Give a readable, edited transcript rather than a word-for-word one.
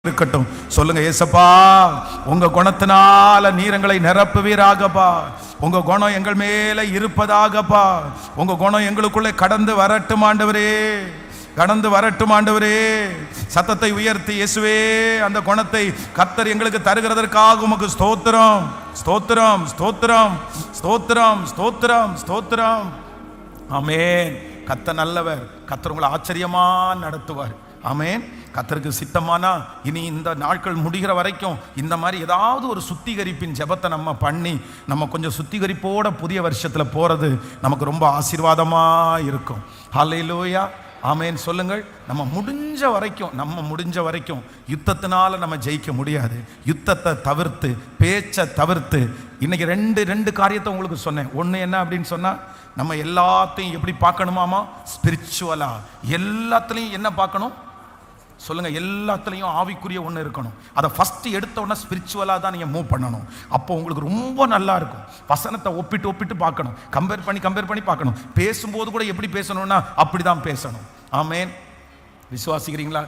இருக்கட்டும். சொல்லுங்க, ஏசப்பா உங்க குணத்தினால நீரங்களை நிரப்புவீராகப்பா. உங்க குணம் எங்கள் மேல இருப்பதாகப்பா. உங்க குணம் எங்களுக்குள்ளே கடந்து வரட்டும் ஆண்டவரே, கடந்து வரட்டும் ஆண்டவரே. சத்தத்தை உயர்த்தி இயேசுவே அந்த குணத்தை கர்த்தர் எங்களுக்கு தருகிறதற்காக உமக்கு ஸ்தோத்திரம், ஸ்தோத்திரம், ஸ்தோத்திரம், ஸ்தோத்திரம், ஸ்தோத்திரம், ஸ்தோத்திரம். ஆமென். கர்த்தர் நல்லவர். கர்த்தர் உங்களை ஆச்சரியமா நடத்துவார். ஆமென். கர்த்தருக்கு சித்தமானா இனி இந்த நாட்கள் முடிகிற வரைக்கும் இந்த மாதிரி ஏதாவது ஒரு சுத்திகரிப்பின் ஜெபத்தை நம்ம பண்ணி நம்ம கொஞ்சம் சுத்திகரிப்போட புதிய வருஷத்தில் போகிறது நமக்கு ரொம்ப ஆசீர்வாதமாக இருக்கும். ஹல்லேலூயா, ஆமென். சொல்லுங்கள். நம்ம முடிஞ்ச வரைக்கும் யுத்தத்தினால நம்ம ஜெயிக்க முடியாது. யுத்தத்தை தவிர்த்து, பேச்சை தவிர்த்து, இன்னைக்கு ரெண்டு காரியத்தை உங்களுக்கு சொன்னேன். ஒன்று என்ன அப்படின்னு சொன்னால், நம்ம எல்லாத்தையும் எப்படி பார்க்கணுமாமா? ஸ்பிரிச்சுவலா. எல்லாத்துலேயும் என்ன பார்க்கணும் சொல்லுங்க? எல்லாத்துலேயும் ஆவிக்குரிய ஒன்று இருக்கணும். அதை ஃபஸ்ட்டு எடுத்த உடனே ஸ்பிரிச்சுவலாக தான் நீங்கள் மூவ் பண்ணணும். அப்போ உங்களுக்கு ரொம்ப நல்லா இருக்கும். வசனத்தை ஒப்பிட்டு பார்க்கணும், கம்பேர் பண்ணி பார்க்கணும். பேசும்போது கூட எப்படி பேசணும்னா அப்படி தான் பேசணும். ஆமென். விசுவாசிக்கிறீங்களா?